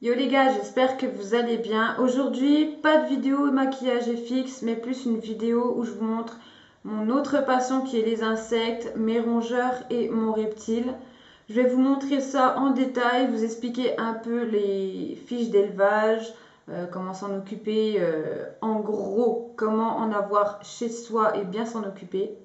Yo les gars, j'espère que vous allez bien. Aujourd'hui, pas de vidéo maquillage FX, mais plus une vidéo où je vous montre mon autre passion qui est les insectes, mes rongeurs et mon reptile. Je vais vous montrer ça en détail, vous expliquer un peu les fiches d'élevage, comment s'en occuper, en gros, comment en avoir chez soi et bien s'en occuper.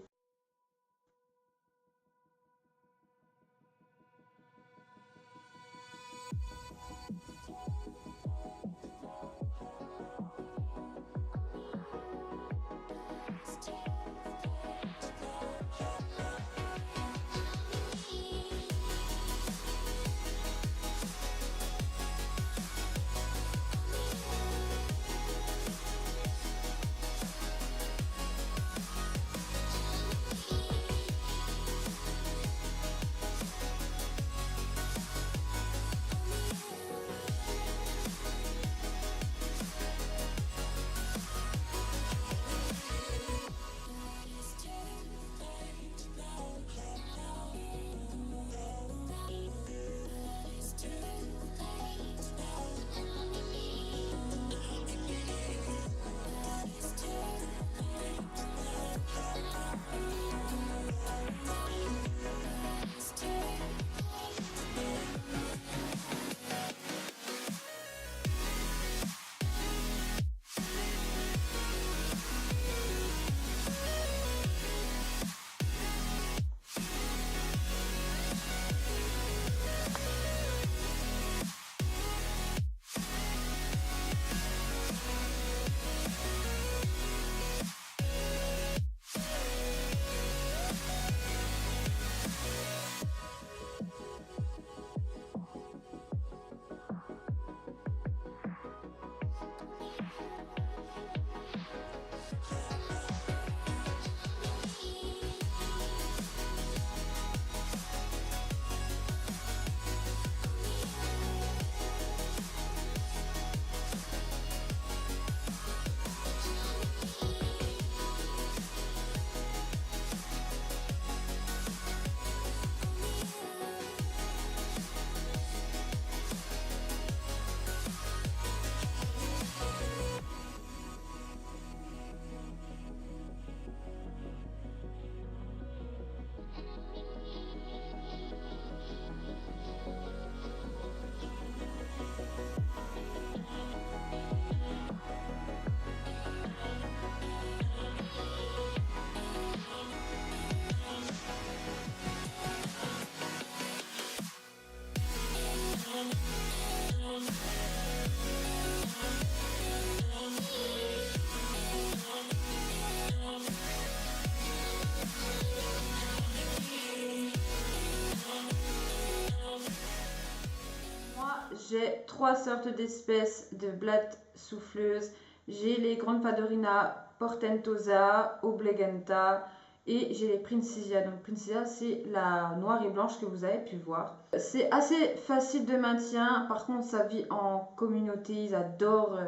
Moi, j'ai trois sortes d'espèces de blattes souffleuses. J'ai les Grande Padorina Portentosa, Oblegenta et j'ai les Princisia. Donc Princisia, c'est la noire et blanche que vous avez pu voir. C'est assez facile de maintien. Par contre, ça vit en communauté. Ils adorent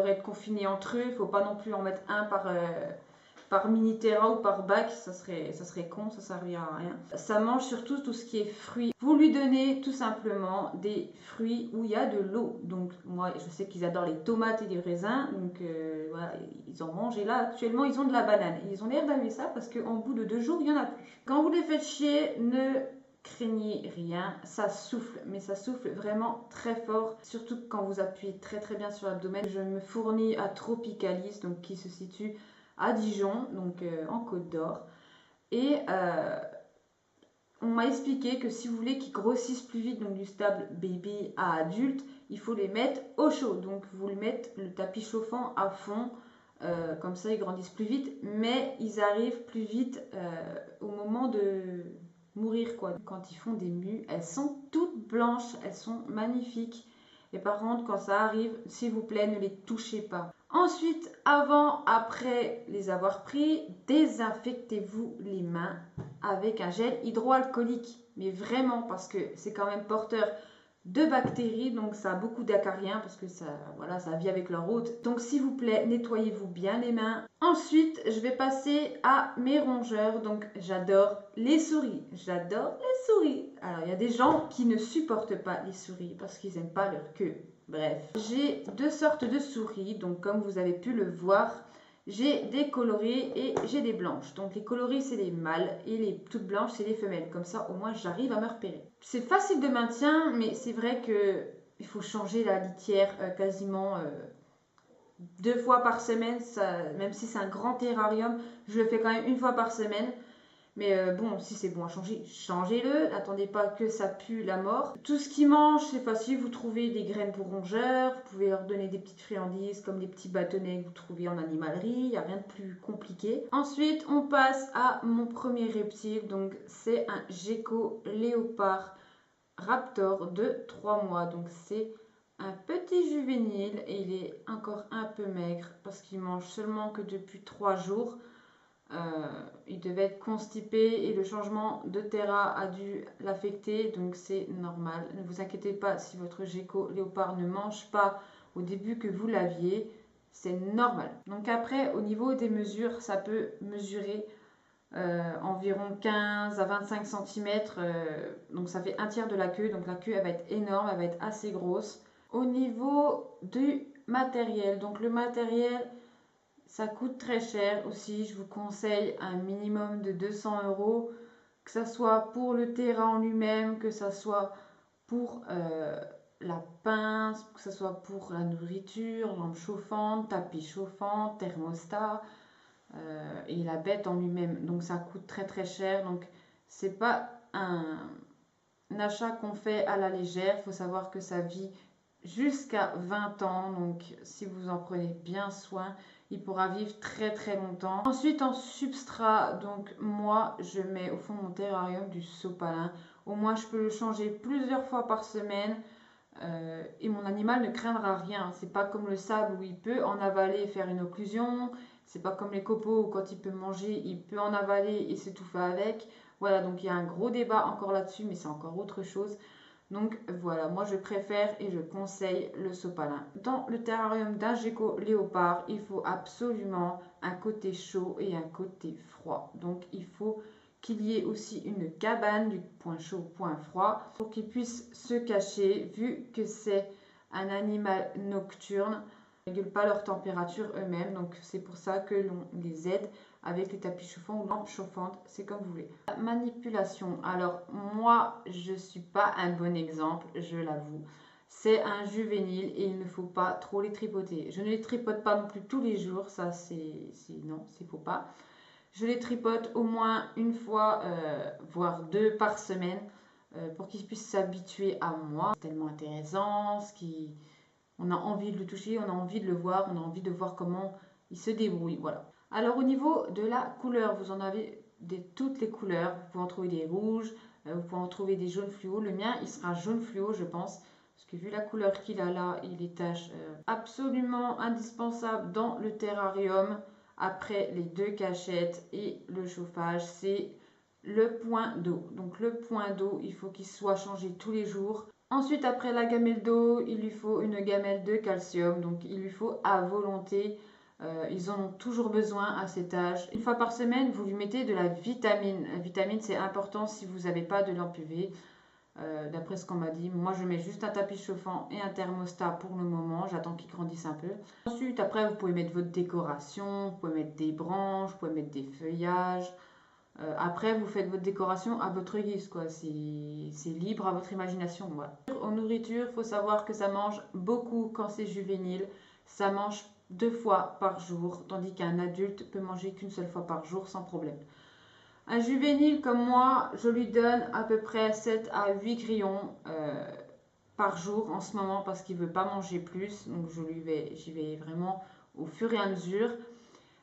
être confinés entre eux. Il ne faut pas non plus en mettre un par mini-terra ou par bac, ça serait con, ça servirait à rien. Ça mange surtout tout ce qui est fruits. Vous lui donnez tout simplement des fruits où il y a de l'eau. Donc moi, je sais qu'ils adorent les tomates et les raisins, donc voilà, ils en mangent. Et là, actuellement, ils ont de la banane. Et ils ont l'air d'aimer ça parce qu'en bout de 2 jours, il n'y en a plus. Quand vous les faites chier, ne craignez rien, ça souffle, mais ça souffle vraiment très fort, surtout quand vous appuyez très très bien sur l'abdomen. Je me fournis à Tropicalis, donc qui se situe à Dijon, donc en Côte d'Or. Et on m'a expliqué que si vous voulez qu'ils grossissent plus vite, donc du stade bébé à adulte, il faut les mettre au chaud. Donc vous le mettez le tapis chauffant à fond, comme ça ils grandissent plus vite, mais ils arrivent plus vite au moment de mourir quoi. Quand ils font des mues, elles sont toutes blanches, elles sont magnifiques. Et par contre, quand ça arrive, s'il vous plaît, ne les touchez pas. Ensuite, avant, après les avoir pris, désinfectez-vous les mains avec un gel hydroalcoolique. Mais vraiment, parce que c'est quand même porteur de bactéries, donc ça a beaucoup d'acariens parce que ça, voilà, ça vit avec leur hôte. Donc s'il vous plaît, nettoyez-vous bien les mains. Ensuite, je vais passer à mes rongeurs. Donc j'adore les souris. J'adore les souris. Alors il y a des gens qui ne supportent pas les souris parce qu'ils n'aiment pas leur queue. Bref, j'ai deux sortes de souris. Donc comme vous avez pu le voir, j'ai des colorées et j'ai des blanches. Donc les colorées, c'est les mâles et les toutes blanches, c'est les femelles. Comme ça, au moins, j'arrive à me repérer. C'est facile de maintien, mais c'est vrai que il faut changer la litière quasiment 2 fois par semaine. Ça, même si c'est un grand terrarium, je le fais quand même 1 fois par semaine. Mais bon, si c'est bon à changer, changez-le. N'attendez pas que ça pue la mort. Tout ce qu'ils mangent, c'est facile. Vous trouvez des graines pour rongeurs. Vous pouvez leur donner des petites friandises comme les petits bâtonnets que vous trouvez en animalerie. Il n'y a rien de plus compliqué. Ensuite, on passe à mon premier reptile. Donc, c'est un gecko léopard raptor de 3 mois. Donc, c'est un petit juvénile et il est encore un peu maigre parce qu'il mange seulement que depuis 3 jours. Il devait être constipé et le changement de terra a dû l'affecter, donc c'est normal. Ne vous inquiétez pas si votre gecko léopard ne mange pas au début que vous l'aviez, c'est normal. Donc après, au niveau des mesures, ça peut mesurer environ 15 à 25 cm, donc ça fait un tiers de la queue, donc la queue elle va être énorme, elle va être assez grosse. Au niveau du matériel, donc le matériel, ça coûte très cher aussi. Je vous conseille un minimum de 200 €, que ce soit pour le terrain en lui-même, que ce soit pour la pince, que ce soit pour la nourriture, lampe chauffante, tapis chauffant, thermostat et la bête en lui-même. Donc ça coûte très très cher. Donc c'est pas un achat qu'on fait à la légère. Il faut savoir que ça vit jusqu'à 20 ans. Donc si vous en prenez bien soin, il pourra vivre très très longtemps. Ensuite en substrat, donc moi je mets au fond de mon terrarium du sopalin. Au moins je peux le changer plusieurs fois par semaine. Et mon animal ne craindra rien. C'est pas comme le sable où il peut en avaler et faire une occlusion. C'est pas comme les copeaux où quand il peut manger, il peut en avaler et s'étouffer avec. Voilà, donc il y a un gros débat encore là-dessus, mais c'est encore autre chose. Donc voilà, moi je préfère et je conseille le sopalin. Dans le terrarium d'un gecko léopard, il faut absolument un côté chaud et un côté froid. Donc il faut qu'il y ait aussi une cabane du point chaud au point froid pour qu'ils puissent se cacher vu que c'est un animal nocturne. Ils ne régulent pas leur température eux-mêmes, donc c'est pour ça que l'on les aide avec les tapis chauffants ou lampes chauffantes, c'est comme vous voulez. La manipulation, alors moi je ne suis pas un bon exemple, je l'avoue. C'est un juvénile et il ne faut pas trop les tripoter. Je ne les tripote pas non plus tous les jours, ça non, c'est faut pas. Je les tripote au moins 1 fois, voire 2 par semaine pour qu'ils puissent s'habituer à moi. C'est tellement intéressant, on a envie de le toucher, on a envie de le voir, on a envie de voir comment il se débrouille. Voilà. Alors au niveau de la couleur, vous en avez toutes les couleurs. Vous pouvez en trouver des rouges, vous pouvez en trouver des jaunes fluo. Le mien, il sera jaune fluo, je pense. Parce que vu la couleur qu'il a là et les taches, absolument indispensable dans le terrarium. Après les 2 cachettes et le chauffage, c'est le point d'eau. Donc le point d'eau, il faut qu'il soit changé tous les jours. Ensuite, après la gamelle d'eau, il lui faut une gamelle de calcium. Donc il lui faut à volonté. Ils en ont toujours besoin à cet âge. 1 fois par semaine, vous lui mettez de la vitamine. La vitamine, c'est important si vous n'avez pas de lampe UV. D'après ce qu'on m'a dit, moi je mets juste un tapis chauffant et un thermostat pour le moment, j'attends qu'il grandisse un peu. Ensuite, après, vous pouvez mettre votre décoration, vous pouvez mettre des branches, vous pouvez mettre des feuillages. Après, vous faites votre décoration à votre guise, quoi. C'est libre à votre imagination. Voilà. En nourriture, il faut savoir que ça mange beaucoup quand c'est juvénile. Ça mange 2 fois par jour, tandis qu'un adulte peut manger qu'une seule fois par jour sans problème. Un juvénile comme moi, je lui donne à peu près 7 à 8 grillons par jour en ce moment parce qu'il ne veut pas manger plus. Donc j'y vais vraiment au fur et à mesure.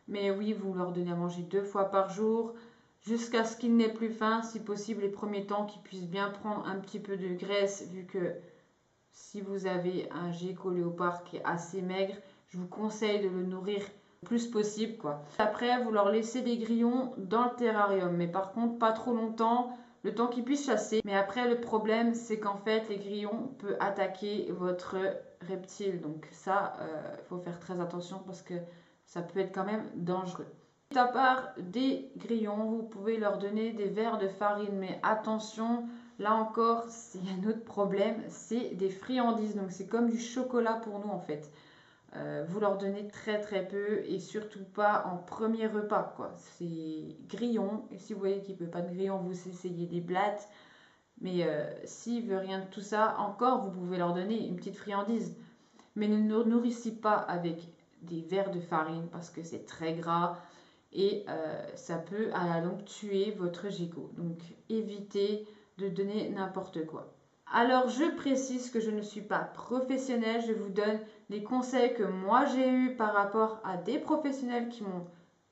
Mais oui, vous leur donnez à manger 2 fois par jour jusqu'à ce qu'il n'ait plus faim. Si possible, les premiers temps, qu'il puisse bien prendre un petit peu de graisse vu que si vous avez un gecko léopard qui est assez maigre, je vous conseille de le nourrir plus possible quoi. Après vous leur laissez des grillons dans le terrarium mais par contre pas trop longtemps le temps qu'il puisse chasser. Mais après, le problème, c'est qu'en fait, les grillons peuvent attaquer votre reptile. Donc ça, il faut faire très attention parce que ça peut être quand même dangereux. À part des grillons, vous pouvez leur donner des verres de farine. Mais attention, là encore, il y a un autre problème, c'est des friandises. Donc c'est comme du chocolat pour nous en fait. Vous leur donnez très très peu et surtout pas en premier repas quoi. C'est grillon et si vous voyez qu'il ne peut pas de grillon, vous essayez des blattes. Mais s'il veut rien de tout ça, encore vous pouvez leur donner une petite friandise. Mais ne nous nourrissez pas avec des verres de farine parce que c'est très gras et ça peut à la longue tuer votre gigot. Donc évitez de donner n'importe quoi. Alors je précise que je ne suis pas professionnelle, je vous donne les conseils que moi j'ai eus par rapport à des professionnels qui m'ont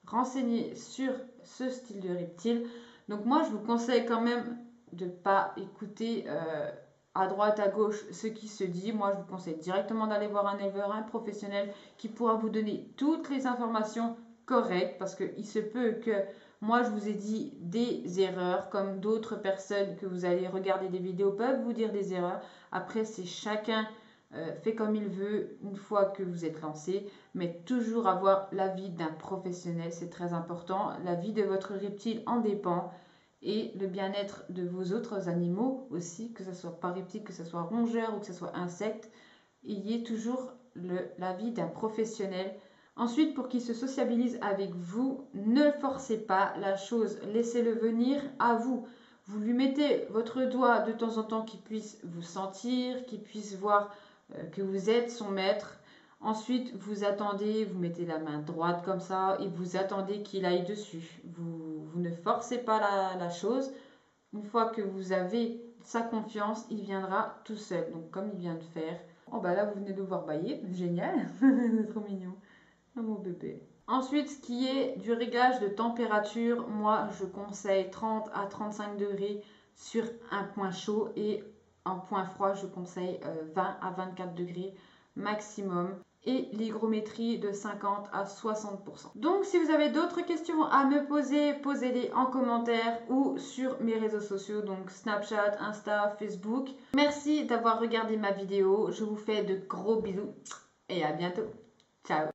renseigné sur ce style de reptile. Donc moi je vous conseille quand même de ne pas écouter à droite, à gauche ce qui se dit. Moi je vous conseille directement d'aller voir un éleveur, un professionnel qui pourra vous donner toutes les informations correctes parce qu'il se peut que moi, je vous ai dit des erreurs, comme d'autres personnes que vous allez regarder des vidéos peuvent vous dire des erreurs. Après, c'est chacun fait comme il veut une fois que vous êtes lancé, mais toujours avoir l'avis d'un professionnel, c'est très important. La vie de votre reptile en dépend et le bien-être de vos autres animaux aussi, que ce soit pas reptile, que ce soit rongeur ou que ce soit insecte. Ayez toujours l'avis d'un professionnel. Ensuite, pour qu'il se sociabilise avec vous, ne forcez pas la chose, laissez-le venir à vous. Vous lui mettez votre doigt de temps en temps qu'il puisse vous sentir, qu'il puisse voir que vous êtes son maître. Ensuite, vous attendez, vous mettez la main droite comme ça et vous attendez qu'il aille dessus. Vous ne forcez pas la chose. Une fois que vous avez sa confiance, il viendra tout seul. Donc comme il vient de faire. Oh bah là, vous venez de voir bailler. Génial. C'est trop mignon. Oh, mon bébé. Ensuite, ce qui est du réglage de température, moi je conseille 30 à 35 degrés sur un point chaud et un point froid, je conseille 20 à 24 degrés maximum et l'hygrométrie de 50 à 60%. Donc si vous avez d'autres questions à me poser, posez-les en commentaire ou sur mes réseaux sociaux, donc Snapchat, Insta, Facebook. Merci d'avoir regardé ma vidéo, je vous fais de gros bisous et à bientôt. Ciao.